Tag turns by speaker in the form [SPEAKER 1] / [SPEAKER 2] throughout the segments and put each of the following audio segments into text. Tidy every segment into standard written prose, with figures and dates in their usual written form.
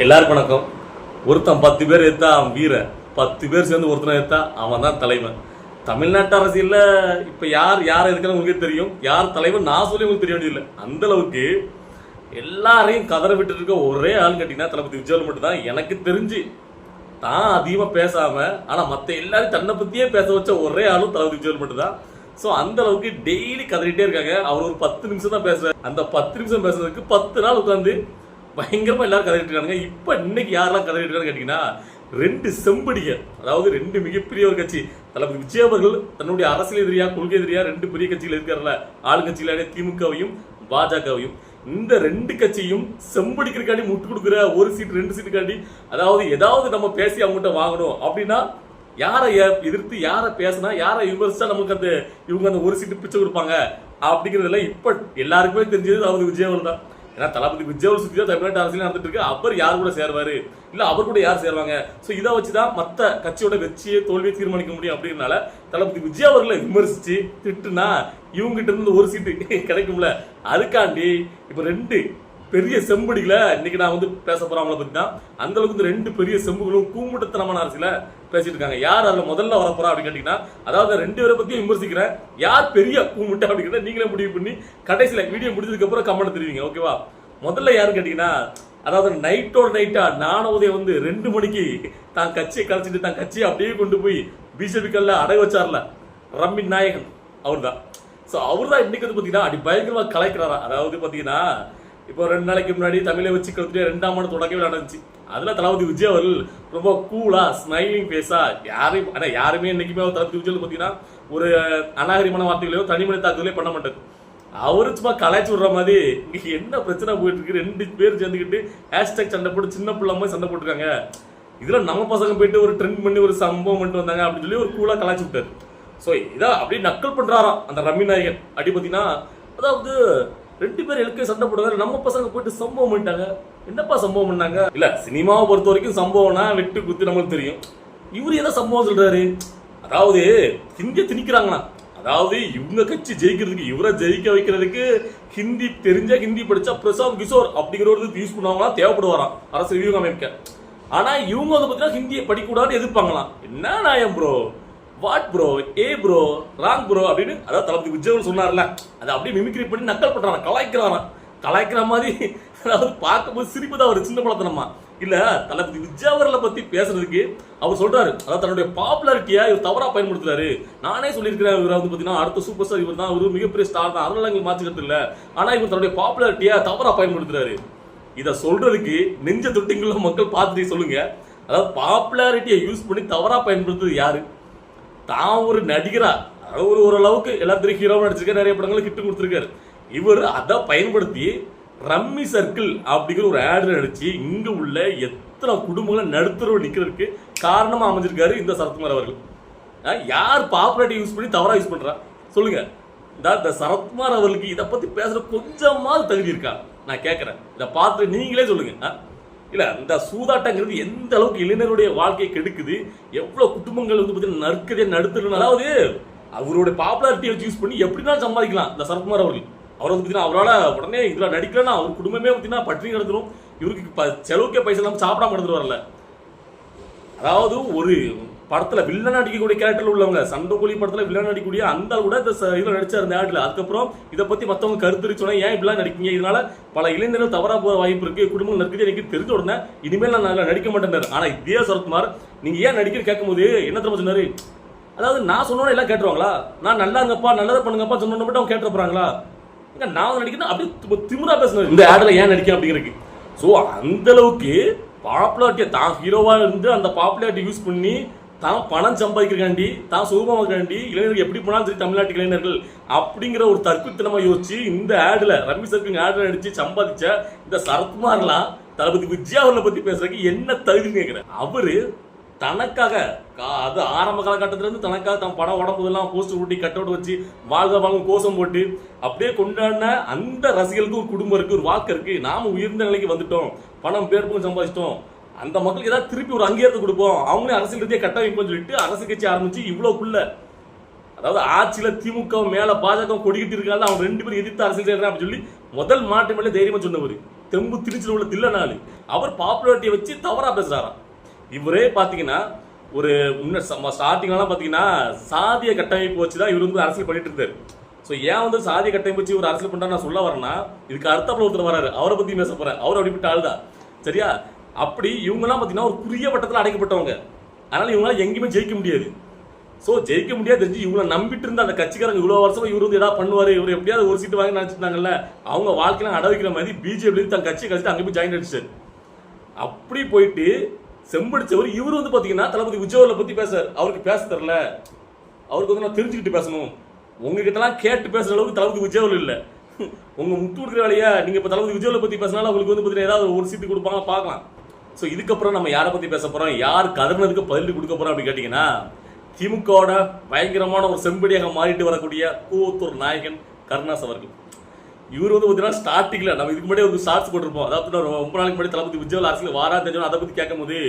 [SPEAKER 1] எல்லாருக்கும் வணக்கம். ஒருத்தன் 10 பேர் எடுத்தா அவன் வீரன், 10 பேர் சேர்ந்து ஒருத்தனை எடுத்தா அவன் தான் தலைவன். தமிழ்நாட்டு அரசியல்ல இப்ப யார் இருக்கிறது உங்களுக்கு தெரியும். யார் தலைவன் நான் சொல்லி உங்களுக்கு தெரிய வேண்டியதில்லை. அந்த அளவுக்கு எல்லாரையும் கதற விட்டு இருக்க ஒரே ஆள் கேட்டீங்கன்னா தளபதி விஜய் மட்டும் தான். எனக்கு தெரிஞ்சு தான் அதிகமா பேசாம ஆனா மத்த எல்லாரும் தன்னை பத்தியே பேச வச்ச ஒரே ஆளும் தளபதி விஜய் மட்டும் தான். சோ அந்த அளவுக்கு டெய்லி கதறிட்டே இருக்காங்க. அவர் ஒரு 10 நிமிஷம் தான் பேசுறாரு. அந்த 10 நிமிஷம் பேசுறதுக்கு 10 நாள் உட்காந்து பயங்கரமா எல்லாரும் கதறிட்டு இருக்காங்க. இப்ப இன்னைக்கு யாரெல்லாம் கதறிட்டு இருக்காங்க கேட்டீங்கன்னா 2 செம்படிகள், அதாவது 2 மிகப்பெரிய ஒரு கட்சி. தளபதி விஜய் அவர்கள் தன்னுடைய அரசியல் எதிரியா கொள்கை எதிரியா 2 பெரிய கட்சிகள் இருக்காருல்ல, ஆளுங்கட்சியிலான திமுகவையும் பாஜகவையும். இந்த 2 கட்சியும் செம்படிக்கிறக்காண்டி முட்டு கொடுக்குற ஒரு சீட் 2 சீட்டுக்காண்டி, அதாவது ஏதாவது நம்ம பேசி அவங்ககிட்ட வாங்கணும் அப்படின்னா யாரை எதிர்த்து யாரை பேசினா யாரை விமர்சிச்சா நமக்கு அந்த இவங்க அந்த ஒரு சீட்டு பிச்சை கொடுப்பாங்க அப்படிங்கிறதுல இப்ப எல்லாருக்குமே தெரிஞ்சது தளபதி விஜய் அவர்கள் தான். ஏன்னா தளபதி விஜய் சுற்றி தான் தமிழ்நாட்டு அரசியல் நடந்துட்டு இருக்கு. அவர் யார் கூட சேருவாரு, இல்ல அவர் கூட யார் சேருவாங்க, சோ இதை வச்சுதான் மத்த கட்சியோட வெற்றியை தோல்வியை தீர்மானிக்க முடியும். அப்படின்னால தளபதி விஜய் அவர்களை விமர்சிச்சு திட்டுனா இவங்க கிட்ட இருந்து ஒரு சீட்டு கிடைக்கும்ல. அதுக்காண்டி இப்ப 2 பெரிய செம்படிகளை இன்னைக்கு நான் வந்து பேச போறேன். அவங்கள பத்தி தான். அந்த அளவுக்கு 2 பெரிய செம்புகளும் கூமுட்டத்தனமான அரசியல பேசிட்டு இருக்காங்க. யார் அதுல முதல்ல வரப்போறா அப்படின்னு கேட்டீங்கன்னா, அதாவது 2 பேரை பத்தியும் விமர்சிக்கிறேன். யார் பெரிய கூமுட்டை அப்படிங்கிறத நீங்களே முடிவு பண்ணி கடைசியில வீடியோ முடிஞ்சதுக்கு அப்புறம் கமெண்ட் தெரிவிங்க. ஓகேவா? முதல்ல யாருன்னு கேட்டீங்கன்னா, அதாவது நைட்டோட நைட்டா நானோதய வந்து 2 மணிக்கு தான் கட்சியை கலைச்சிட்டு தான் கட்சியை அப்படியே கொண்டு போய் பிஜேபி கல்ல அடை வச்சார்ல ரம்மி நாயகன், அவர் தான். சோ அவர் தான் இன்னைக்கு வந்து பாத்தீங்கன்னா அடி பயங்கரமா கலைக்கிறாரா. அதாவது பாத்தீங்கன்னா இப்போ 2 நாளைக்கு முன்னாடி தமிழை வச்சு கழுத்துட்டு 2ஆம் ஆண்டு தொடக்கவே நடந்துச்சு. அதுல தளபதி விஜய் அவர்கள் ரொம்ப கூலா ஸ்மைலிங் பேஸா யாருமே இன்னைக்குமே தளபதி விஜய் பாத்தீங்கன்னா ஒரு அநாகரிகமான வார்த்தைகளையோ தனிமனித தாக்குதலையோ பண்ண மாட்டாரு. அவரு சும்மா கலாய்ச்சி விடுற மாதிரி இங்க என்ன பிரச்சனை போயிட்டு இருக்கு, 2 பேர் சேர்ந்துக்கிட்டு ஹேஷ்டாக் சண்டை போட்டு சின்ன பிள்ளை மாதிரி சண்டை போட்டுருக்காங்க. இதுல நம்ம பசங்க போயிட்டு ஒரு ட்ரெண்ட் பண்ணி ஒரு சம்பவம் பண்ணிட்டு வந்தாங்க அப்படின்னு சொல்லி ஒரு கூலா கலாய்ச்சி விட்டாரு. சோ இதான் அப்படியே நக்கல் பண்றாராம் அந்த ரம்மி நாயகன். அப்படி பாத்தீங்கன்னா, அதாவது 2 பேர் எழுக்க சண்டை போடுறாங்க, நம்ம பசங்க போயிட்டு சம்பவம் பண்ணிட்டாங்க. என்னப்பா சம்பவம் பண்ணாங்க? இல்ல சினிமாவை பொறுத்த வரைக்கும் சம்பவம்னா வெட்டு குத்து நமக்கு தெரியும். இவரு ஏதோ சம்பவம் சொல்றாரு. அதாவது ஹிந்தியை திணிக்கிறாங்கண்ணா. அதாவது இவங்க கட்சி ஜெயிக்கிறதுக்கு, இவரை ஜெயிக்க வைக்கிறதுக்கு ஹிந்தி தெரிஞ்சா ஹிந்தி படிச்சா பிரசாந்த் கிஷோர் அப்படிங்கிற ஒரு யூஸ் பண்ணுவாங்களா, தேவைப்படுவாராம் அரசு வியூக அமைக்க. ஆனா இவங்க வந்து பாத்தீங்கன்னா ஹிந்தியை படிக்கூடாதுன்னு எதிர்ப்பாங்களாம். என்ன நியாயம் bro, what bro, A bro, wrong bro அப்படின்னு. அதாவது தளபதி விஜய் சொன்னார்ல, அதை அப்படியே மிமிக்ரி பண்ணி நக்கல் பண்றாங்க, கலாய்க்கிற மாதிரி. அதாவது பார்க்கும்போது சிரிப்பு தான் ஒரு சின்ன பழத்தனமா இல்ல. தளபதி விஜய் அவர்களை பத்தி பேசுறதுக்கு அவர் சொல்றாரு, அதாவது தன்னுடைய பாப்புலாரிட்டியா இவர் தவறா பயன்படுத்துறாரு. நானே சொல்லியிருக்கிறேன், இவர் வந்து பாத்தீங்கன்னா அடுத்த சூப்பர் ஸ்டார் இவர் தான், ஒரு மிகப்பெரிய ஸ்டார் தான், அதனால எங்களுக்கு மாற்றிக்கிறது இல்ல. ஆனா இவர் தன்னுடைய பாப்புலாரிட்டியா தவறா பயன்படுத்துறாரு. இதை சொல்றதுக்கு நெஞ்ச தொட்டிங்கள மக்கள் பார்த்துட்டு சொல்லுங்க. அதாவது பாப்புலாரிட்டியை யூஸ் பண்ணி தவறா பயன்படுத்துறது யாரு? தான் ஒரு நடிகரா, ஓரளவுக்கு எல்லாத்தையும் ஹீரோவா நடிச்சிருக்காரு, நிறைய படங்களுக்கு ஹிட் கொடுத்திருக்காரு. இவர் அதை பயன்படுத்தி ரம்மி சர்க்கிள் அப்படிங்கிற ஒரு ஆட் நடிச்சு இங்க உள்ள எத்தனை குடும்பங்களை நடுத்தரவு நிக்கிறதுக்கு காரணமா அமைஞ்சிருக்காரு இந்த சரத்குமார் அவர்கள். யார் பாப்புலாரிட்டி யூஸ் பண்ணி தவறா யூஸ் பண்றா சொல்லுங்க. இந்த சரத்குமார் அவர்களுக்கு இதை பத்தி பேசுற கொஞ்சமாவது தகுதி இருக்கா? நான் கேட்கறேன். இதை பார்த்து நீங்களே சொல்லுங்க. இல்ல இந்த சூதாட்டங்கிறது எந்த அளவுக்கு இளைஞருடைய வாழ்க்கையை கெடுக்குது, எவ்வளவு குடும்பங்கள் வந்து பாத்தீங்கன்னா நற்கதையை நடுத்துறது. அதாவது அவருடைய பாப்புலாரிட்டியை யூஸ் பண்ணி எப்படினாலும் சம்பாதிக்கலாம் இந்த சரத்குமார் அவர்கள். அவர் வந்து பாத்தீங்கன்னா அவரால் உடனே இதுல நடிக்கலன்னா அவர் குடும்பமே பாத்தீங்கன்னா பற்றி நடந்துடும். இவருக்கு செலவுக்கே பைசா இல்லாம சாப்பிடாம நடந்துட்டு வரல. அதாவது ஒரு படத்துல வில்லன் நடிக்கக்கூடிய கேரக்டர்ல உள்ளவங்க, சண்டைக்கோழி படத்துல வில்லன் நடிக்கக்கூடிய அந்த கூட இந்த இதுல நடிச்சார் இந்த ஆட்ல. அதுக்கப்புறம் இதை பத்தி மத்தவங்க கருத்து சொன்னா ஏன் இப்படிலாம் நடிக்கீங்க, இதனால பல இளைஞர்கள் தவறா போக வாய்ப்பு இருக்கு, குடும்பங்கள் நடிக்கிறது எனக்கு தெரிஞ்ச உடனே இனிமேல் நான் நடிக்க மாட்டேன். ஆனா இதே சரத்குமார் நீங்க ஏன் நடிக்கிற கேட்கும் போது என்ன தெரியுமா சொன்னாரு? அதாவது நான் சொன்னோன்னு எல்லாம் கேட்டுருவாங்களா, நான் நல்லா இருங்கப்பா நல்லதை பண்ணுங்கப்பா சொன்ன மட்டும் அவங்க கேட்டு போறாங்களா, நான் நடிக்கணும் அப்படி திமுறா பேசுனது இந்த ஆட்ல ஏன் நடிக்க அப்படிங்கிறதுக்கு. சோ அந்த அளவுக்கு பாப்புலாரிட்டியை தான் ஹீரோவா இருந்து அந்த பாப்புலாரிட்டி யூஸ் பண்ணி தான் பணம் சம்பாதிக்கிறக்காண்டி, தான் சுகமாக்காண்டி இளைஞர்கள் எப்படி போனாலும் சரி தமிழ்நாட்டு இளைஞர்கள் அப்படிங்கிற ஒரு தற்குத்தனமா யோசிச்சு இந்த ஆடுல ரம்மி சர்க்கிள் ஆடுல நடிச்சு சம்பாதிச்ச இந்த சரத்குமார்லாம் தளபதி விஜய் அவர்களை பத்தி பேசுறதுக்கு என்ன தகுதின்னு கேட்கிறேன். அவரு தனக்காக, அது ஆரம்ப காலகட்டத்துல இருந்து தனக்காக தான் படம் உடம்புதெல்லாம் போஸ்டர் ஊட்டி கட் அவுட் வச்சு வாழ்க வாங்க கோஷம் போட்டு அப்படியே கொண்டாடின அந்த ரசிகர்களுக்கு ஒரு குடும்பம் இருக்கு, ஒரு வாழ்க்கை இருக்கு. நாம உயர்ந்த நிலைக்கு வந்துட்டோம், பணம் பேருக்கும் சம்பாதிச்சிட்டோம், அந்த மக்களுக்கு ஏதாவது திருப்பி ஒரு அங்கீகாரத்தை கொடுப்போம், அவங்களே அரசியல் ரீதியாக கட்டமைப்போம் சொல்லிட்டு அரசியல் கட்சி ஆரம்பிச்சு இவ்வளவுக்குள்ள, அதாவது ஆட்சியில திமுக மேல பாஜக கொடிக்கிட்டு இருக்காங்க, அவங்க 2 பேரும் எதிர்த்து அரசியல் செய்யறாங்க அப்படின்னு சொல்லி முதல் மாட்டு மேலே தைரியமா சொன்னவர். தெம்பு திருச்சியில் உள்ள தில்லனாலு. அவர் பாப்புலாரிட்டியை வச்சு தவறா பேசுறாராம். இவரே பாத்தீங்கன்னா ஒரு ஸ்டார்டிங்லாம் பாத்தீங்கன்னா சாதிய கட்டமைப்பு வச்சுதான் இவர் வந்து அரசியல் பண்ணிட்டு இருந்தாரு. ஸோ ஏன் வந்து சாதிய கட்டமைப்பு வச்சு ஒரு அரசியல் பண்றா நான் சொல்ல வரேன்னா, இதுக்கு அர்த்தப்பட ஒருத்தர் வராரு, அவரை பத்தி பேச போறேன். அவர் அப்படிப்பட்ட ஆளுதான். சரியா? அப்படி இவங்கெல்லாம் பாத்தீங்கன்னா ஒரு குறுகிய வட்டத்தில் அடைக்கப்பட்டவங்க. அதனால இவங்களால எங்கேயுமே ஜெயிக்க முடியாது. ஸோ ஜெயிக்க முடியாது தெரிஞ்சு இவங்களை நம்பிட்டு இருந்த அந்த கட்சிக்காரங்க இவ்வளவு வருஷம் இவர் வந்து ஏதாவது பண்ணுவாரு, இவர் எப்படியாவது ஒரு சீட்டு வாங்கி நினைச்சிருந்தாங்கல்ல, அவங்க வாழ்க்கையில அடவிக்கிற மாதிரி பிஜேபி தன் கட்சியை கழிச்சுட்டு அங்கே போய் ஜாயின் அடிச்சாரு. அப்படி போயிட்டு செம்படிச்சவர் இவர் வந்து பாத்தீங்கன்னா தளபதி விஜய் பத்தி பேசார். அவருக்கு பேச தெரியல, அவருக்கு வந்து நான் தெரிஞ்சுக்கிட்டு பேசணும், உங்ககிட்டலாம் கேட்டு பேசுற அளவுக்கு தளபதி விஜய் இல்லை. உங்க முட்டு கொடுக்குற வேலையா நீங்க இப்ப தளபதி விஜய் பத்தி பேசினாலும் அவங்களுக்கு வந்து பாத்தீங்கன்னா ஏதாவது ஒரு சீட்டு கொடுப்பாங்க பார்க்கலாம். ஸோ இதுக்கப்புறம் நம்ம யாரை பத்தி பேச போறோம், யார் கதர்னதுக்கு பதில் கொடுக்க போறோம் அப்படின்னு கேட்டீங்கன்னா, திமுகவோட பயங்கரமான ஒரு செம்படியாக மாறிட்டு வரக்கூடிய கூவத்தூர் நாயகன் கருணாஸ் அவர்கள். இவர் வந்து பார்த்தீங்கன்னா ஸ்டார்டிங்ல நம்ம இதுக்கு முன்னாடி ஒரு ஷார்ட்ஸ் போட்டிருப்போம். அதாவது ரொம்ப நாளைக்கு முன்னாடி தளபதி விஜய் அரசியல் வாரா தெரிஞ்சோம், அதை பத்தி கேட்கும் போது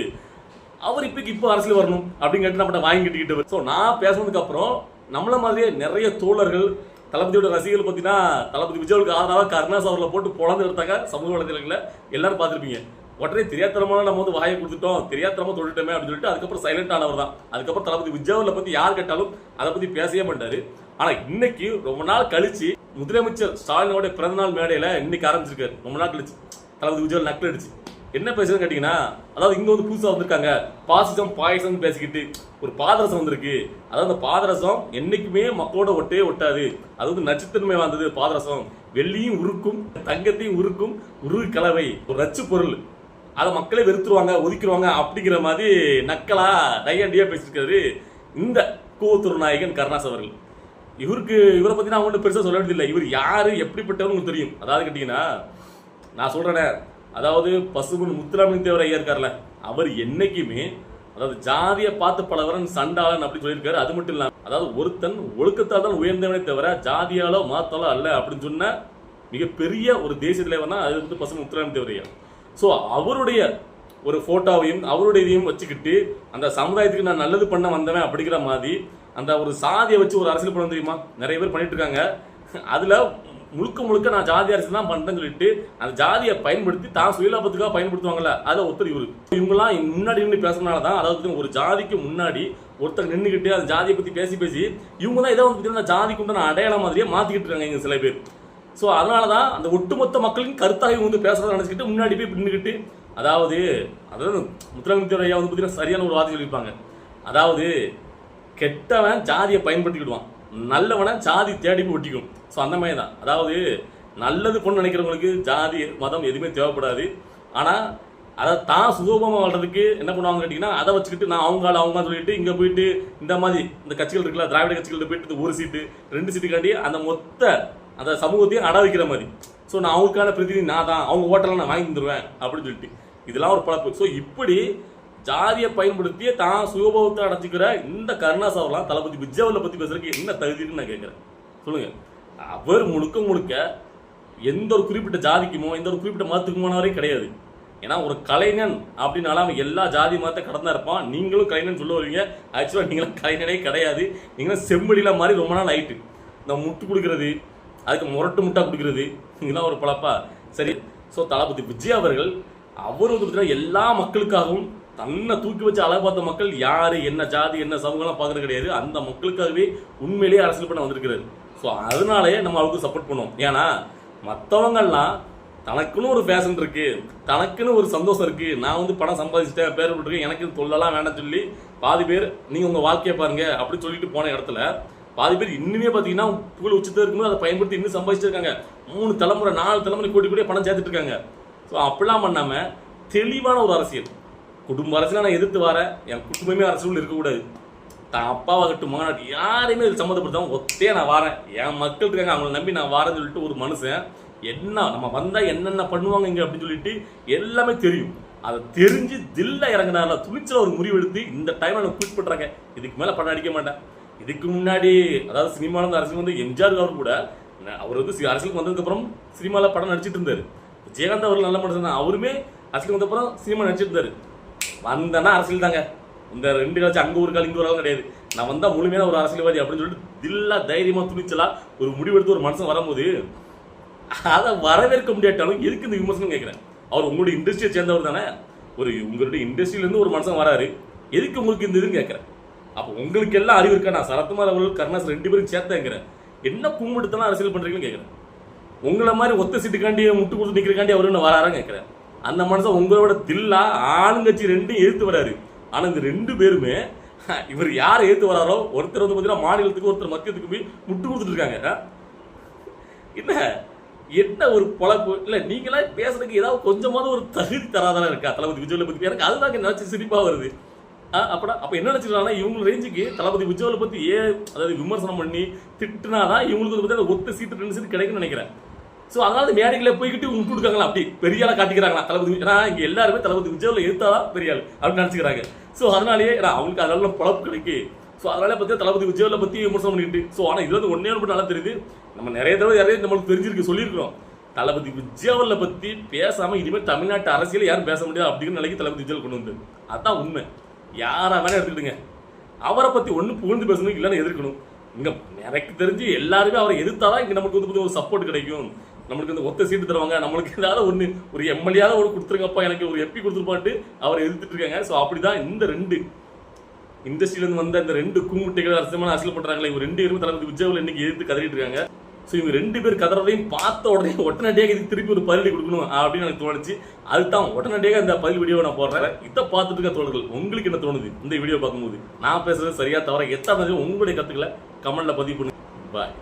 [SPEAKER 1] அவர் இப்போ அரசியல் வரணும் அப்படின்னு கேட்டு நம்ம வாங்கி கட்டிக்கிட்டு. ஸோ நான் பேசுனதுக்கு அப்புறம் நம்மள மாதிரியே நிறைய தோழர்கள் தளபதியோட ரசிகர்கள் பார்த்தீங்கன்னா தளபதி விஜய்க்கு ஆதரவாக கருணாஸ் அவர்களை போட்டு பொழந்து எடுத்தாங்க. சமூக வலைதளங்களில் எல்லாரும் பார்த்துருப்பீங்க. உடனே தெரியாதனமான நம்ம வந்து வாயை கொடுத்துட்டோம், தெரியாதனமா தொட்டுட்டோமே அப்படின்னு சொல்லிட்டு அதுக்கப்புறம் சைலண்ட் ஆனவர் தான். அதுக்கப்புறம் தளபதி விஜய் பத்தி யார் கேட்டாலும் அதை பத்தி பேசவே மாட்டாரு. ஆனா இன்னைக்கு ரொம்ப நாள் கழிச்சு முதலமைச்சர் ஸ்டாலினோட பிறந்தநாள் மேடையில இன்னைக்கு ஆரம்பிச்சிருக்காரு. ரொம்ப நாள் கழிச்சு தளபதி விஜய் நக்கல் அடிச்சு என்ன பேசுறதுன்னு கேட்டீங்கன்னா, அதாவது இங்க வந்து புதுசா வந்திருக்காங்க பாசிசம் பாயசம் பேசிக்கிட்டு ஒரு பாதரசம் வந்திருக்கு. அதாவது அந்த பாதரசம் என்னைக்குமே மக்களோட ஒட்டே ஒட்டாது, அது வந்து நச்சுத்தன்மை வந்தது. பாதரசம் வெள்ளியும் உருக்கும் தங்கத்தையும் உருக்கும் உருகு கலவை, ஒரு நச்சு பொருள், அதை மக்களே வெறுத்துருவாங்க ஒதுக்கிடுவாங்க அப்படிங்கிற மாதிரி நக்கலா டையாண்டியா பேசியிருக்காரு இந்த கூவத்தூர் நாயகன் கருணாஸ் அவர்கள். இவரை பத்தி நான் ஒன்றும் பெருசா சொல்ல வேண்டியதில்லை. இவர் யாரு எப்படிப்பட்டவரும் உங்களுக்கு தெரியும். அதாவது கேட்டீங்கன்னா நான் சொல்றேனே, அதாவது பசுமன் முத்துராமலிங்க தேவர் ஐயா இருக்கார்ல, அவர் என்னைக்குமே அதாவது ஜாதியை பார்த்து பலவரன் சண்டாளன் அப்படி சொல்லியிருக்காரு. அது மட்டும் இல்லாம அதாவது ஒருத்தன் ஒழுக்கத்தால் தான் உயர்ந்தவனே தவிர ஜாதியாலோ மாத்தாலோ அல்ல அப்படின்னு சொன்ன மிகப்பெரிய ஒரு தேசிய தலைவர் தான் அது வந்து பசுமன் முத்துராமலிங்க தேவர் ஐயா. ஸோ அவருடைய ஒரு போட்டோவையும் அவருடைய இதையும் வச்சுக்கிட்டு அந்த சமுதாயத்துக்கு நான் நல்லது பண்ண வந்தவன் அப்படிங்கிற மாதிரி அந்த ஒரு சாதியை வச்சு ஒரு அரசியல் பண்ண தெரியுமா நிறைய பேர் பண்ணிட்டு இருக்காங்க. அதுல முழுக்க முழுக்க நான் ஜாதி அரசியல் தான் பண்றேன்னு சொல்லிட்டு அந்த ஜாதியை பயன்படுத்தி தான் சுயலாபத்துக்காக பயன்படுத்துவாங்கல்ல, அதை ஒருத்தர் இவரு. இவங்கெல்லாம் முன்னாடி நின்று பேசுறதுனாலதான், அதாவது ஒரு ஜாதிக்கு முன்னாடி ஒருத்தர் நின்றுகிட்டு அந்த ஜாதியை பத்தி பேசி பேசி இவங்க தான் இதை வந்து ஜாதிக்கு உண்டான அடையாளம் மாதிரியே மாத்திக்கிட்டு இருக்காங்க இங்க சில பேர். ஸோ அதனாலதான் அந்த ஒட்டுமொத்த மக்களின் கருத்தாக இவங்க வந்து பேசுறதை நினைச்சுக்கிட்டு முன்னாடி போய் நின்றுக்கிட்டு அதாவது முத்துராமலிங்க ஐயா வந்து பார்த்தீங்கன்னா சரியான ஒரு வார்த்தை சொல்லியிருப்பாங்க. அதாவது கெட்டவன் ஜாதியை பயன்படுத்திக்கிடுவான், நல்லவனை ஜாதி தேடி போய் ஒட்டிக்கும். ஸோ அந்த மாதிரி தான், அதாவது நல்லது பொண்ணு நினைக்கிறவங்களுக்கு ஜாதி மதம் எதுவுமே தேவைப்படாது. ஆனால் அதை தான் சுகோபமாக வாழ்றதுக்கு என்ன பண்ணுவாங்க கேட்டிங்கன்னா, அதை வச்சுக்கிட்டு நான் அவங்க சொல்லிட்டு இங்கே போயிட்டு இந்த மாதிரி இந்த கட்சிகள் இருக்குல்ல, திராவிட கட்சிகள் போயிட்டு ஒரு சீட்டு 2 சீட்டுக்காண்டி அந்த மொத்த அந்த சமூகத்தையும் அட வைக்கிற மாதிரி. ஸோ நான் அவங்களுக்கான பிரதிநிதி நான் தான், அவங்க ஓட்டெல்லாம் நான் வாங்கி தந்துடுவேன் அப்படின்னு சொல்லிட்டு இதெல்லாம் ஒரு பழப்பு. ஸோ இப்படி ஜாதியை பயன்படுத்திய தான் சுயபோகத்தை அடைச்சிக்கிற இந்த கருணாஸ் அவர்லாம் தளபதி விஜய் பத்தி பேசுறதுக்கு என்ன தகுதின்னு நான் கேட்கிறேன். சொல்லுங்க. அவர் முழுக்க எந்த ஒரு குறிப்பிட்ட ஜாதிக்குமோ எந்த ஒரு குறிப்பிட்ட மதத்துக்குமானவரே கிடையாது. ஏன்னா ஒரு கலைஞன் அப்படின்னால அவன் எல்லா ஜாதி மதத்தை கடந்தா இருப்பான். நீங்களும் கலைஞன் சொல்ல வருவீங்க, ஆக்சுவலா நீங்களும் கலைஞனே கிடையாது. நீங்களும் செம்படியில மாதிரி ரொம்ப நாள் ஆயிட்டு இந்த முட்டு கொடுக்கறது, அதுக்கு முரட்டு முட்டா கொடுக்கறது, இதெல்லாம் ஒரு பழப்பா. சரி. ஸோ தளபதி விஜய் அவர்கள் அவர் வந்து பார்த்தீங்கன்னா எல்லா மக்களுக்காகவும் தன்னை தூக்கி வச்சு அழகு பார்த்த மக்கள் யாரு என்ன ஜாதி என்ன சமூகம்லாம் பார்க்கறது கிடையாது. அந்த மக்களுக்காகவே உண்மையிலேயே அரசியல் பண்ண வந்திருக்கிறாரு. ஸோ அதனாலேயே நம்ம அவருக்கு சப்போர்ட் பண்ணுவோம். ஏன்னா மற்றவங்கள்லாம் தனக்குன்னு ஒரு ஃபேஷன் இருக்கு, தனக்குன்னு ஒரு சந்தோஷம் இருக்கு, நான் வந்து பணம் சம்பாதிச்சிட்டேன் பேர் விட்டுருக்கேன், எனக்கு தொல்லலாம் வேண்டாம் சொல்லி பாதி பேர் நீங்க உங்க வாழ்க்கையை பாருங்க அப்படின்னு சொல்லிட்டு போன இடத்துல பாதி பேர் இன்னுமே பார்த்தீங்கன்னா புகழ் உச்சத்தை இருக்கும்போது அதை பயன்படுத்தி இன்னும் சம்பாதிச்சிட்டு இருக்காங்க. 3 தலைமுறை 4 தலைமுறை கோடி பணம் சேர்த்துட்டு இருக்காங்க. ஸோ அப்படிலாம் பண்ணாம தெளிவான ஒரு அரசியல், குடும்ப அரசியல் நான் எதிர்த்து வரேன், என் குடும்பமே அரசியல் இருக்கக்கூடாது, தான் அப்பாவாகட்டும் மகனாகட்டும் யாரையுமே இது சம்மந்தப்படுத்தாம ஒத்தே நான் வரேன், என் மக்கள் இருக்காங்க அவங்களை நம்பி நான் வரேன்னு சொல்லிட்டு ஒரு மனுஷன் என்ன நம்ம வந்தா என்னென்ன பண்ணுவாங்க இங்க அப்படின்னு சொல்லிட்டு எல்லாமே தெரியும். அதை தெரிஞ்சு தில்ல இறங்கினால துணிச்சல ஒரு முடிவு எடுத்து இந்த டைம்ல நான் குவிட் பண்றாங்க, இதுக்கு மேல படம் அடிக்க மாட்டேன். இதுக்கு முன்னாடி அதாவது சினிமாவில் அரசியல் வந்து எம்ஜிஆர் அவர் கூட அவர் வந்து அரசியலுக்கு வந்ததுக்கு அப்புறம் சினிமாவில் படம் நடிச்சிட்டு இருந்தாரு. விஜயகாந்த் அவர்கள் நல்ல மனுஷன் தான், அவருமே அரசியலுக்கு வந்த அப்புறம் சினிமா நடிச்சிட்டு இருந்தாரு. வந்தனா அரசியல் தாங்க, இந்த 2 காலச்சு அங்க ஒரு காலம் இங்க ஒரு காலம் கிடையாது, நான் வந்தா முழுமையான ஒரு அரசியல்வாதி அப்படின்னு சொல்லிட்டு தில்லா தைரியமா துணிச்சலா ஒரு முடிவெடுத்து ஒரு மனுஷன் வரும்போது அதை வரவேற்க முடியாட்டாலும் எதுக்கு இந்த விமர்சனம் கேட்கிறேன். அவர் உங்களுடைய இண்டஸ்ட்ரியை சேர்ந்தவர் தானே, உங்களுடைய இண்டஸ்ட்ரியிலேருந்து ஒரு மனுஷன் வராரு, எதுக்கு உங்களுக்கு இந்த இதுன்னு கேட்குறேன். அப்போ உங்களுக்கு எல்லாம் அறிவு இருக்கா? நான் சரத்குமார் அவர்கள் கருணாஸ் 2 பேரும் சேர்த்தேங்கிறேன். என்ன கும்பிட்டுலாம் அரசியல் பண்ணுறீங்கன்னு கேட்குறேன். உங்களை மாதிரி ஒத்த சீட்டுக்காண்டி முட்டு கொடுத்து நிற்கிறக்காண்டி அவரு என்ன வராரான்னு கேட்குறேன். அந்த மனுஷன் உங்களோட தில்லா ஆளுங்கட்சி 2 எதிர்த்து வராரு. ஆனால் இந்த 2 பேருமே இவர் யார் எதிர்த்து வராரோ ஒருத்தர் வந்து பார்த்தீங்கன்னா மாநிலத்துக்கு, ஒருத்தர் மத்தியத்துக்கு போய் முட்டு கொடுத்துட்டு இருக்காங்க. என்ன ஒரு பொழப்பு இல்லை. நீங்களாம் பேசுறதுக்கு ஏதாவது கொஞ்சமாவது ஒரு தகுதி தராதான இருக்கா தளபதி விஜயை பற்றி? எனக்கு அதுதான் நினைச்சு சிரிப்பாக வருது. அப்போ என்ன நினச்சிக்கிறாங்கன்னா, இவங்க ரேஞ்சுக்கு தளபதி விஜயை பற்றி அதாவது விமர்சனம் பண்ணி திட்டுனாதான் இவங்களுக்கு வந்து பார்த்தீங்கன்னா ஒத்த சீட்டு 2 சீட்டு கிடைக்கும்னு நினைக்கிறேன். ஸோ அதனால மேடைகளை போய்கிட்டு விட்டு கொடுக்காங்களா, அப்படி பெரிய ஆளாக காட்டிக்கிறாங்களா தளபதி. ஏன்னா இங்கே எல்லாருமே தளபதி விஜயில் எடுத்தாதான் பெரிய ஆள் அப்படின்னு நினச்சிக்கிறாங்க. ஸோ அதனாலேயே அவங்களுக்கு அதனால பொழப்பு கிடைக்கு. ஸோ அதனால பார்த்தீங்கன்னா தளபதி விஜயை பற்றி விமர்சனம் பண்ணிட்டு. ஸோ ஆனால் இது வந்து ஒன்னே ஒன்று நல்லா தெரியுது. நம்ம நிறைய தடவை நம்மளுக்கு தெரிஞ்சிருக்கு, சொல்லியிருக்கிறோம். தளபதி விஜயை பற்றி பேசாமல் இனிமேல் தமிழ்நாட்டு அரசியல் யாரும் பேச முடியாது அப்படிங்கிற நிலைக்கு தளபதி விஜய் கொண்டு வந்து. அதுதான் உண்மை. யாரா வேணா எடுத்துக்கிட்டுங்க, அவரை பற்றி ஒன்று புகழ்ந்து பேசணும், இல்லைன்னா எதிர்க்கணும். இங்கே எனக்கு தெரிஞ்சு எல்லாருமே அவரை எதிர்த்தாதான் இங்கே நமக்கு வந்து ஒரு சப்போர்ட் கிடைக்கும். நம்மளுக்கு இந்த ஒத்த சீட்டு தருவாங்க, நம்மளுக்கு ஏதாவது ஒரு எம்எல்ஏயாவது ஒரு கொடுத்துருங்கப்பா, எனக்கு ஒரு எம்பி கொடுத்துருப்பாட்டு அவரை எதிர்த்துட்டு இருக்காங்க. ஸோ அப்படிதான் இந்த 2 இண்டஸ்ட்ரியிலேருந்து வந்த இந்த 2 கூமுட்டைகள் அரசியல் பண்ணுறாங்களே, இவங்க 2 பேரும் தளபதி விஜயில் இன்னைக்கு எதிர்த்து கதறிட்டு இருக்காங்க. ஸோ இவங்க 2 பேர் கதறதையும் பார்த்த உடனே உடனடியாக இது திருப்பி ஒரு பதிலடி கொடுக்கணும் அப்படின்னு எனக்கு தோணுச்சு. அதுதான் உடனடியாக இந்த பதில் வீடியோவை நான் போடுறேன். இதை பார்த்துட்டு இருக்க தோழர்கள், உங்களுக்கு என்ன தோணுது இந்த வீடியோ பார்க்கும்போது? நான் பேசுறது சரியா தவிர எத்தனை உங்களுடைய கருத்துக்களை கமெண்ட்ல பதிவு பண்ணுங்க. பாய்.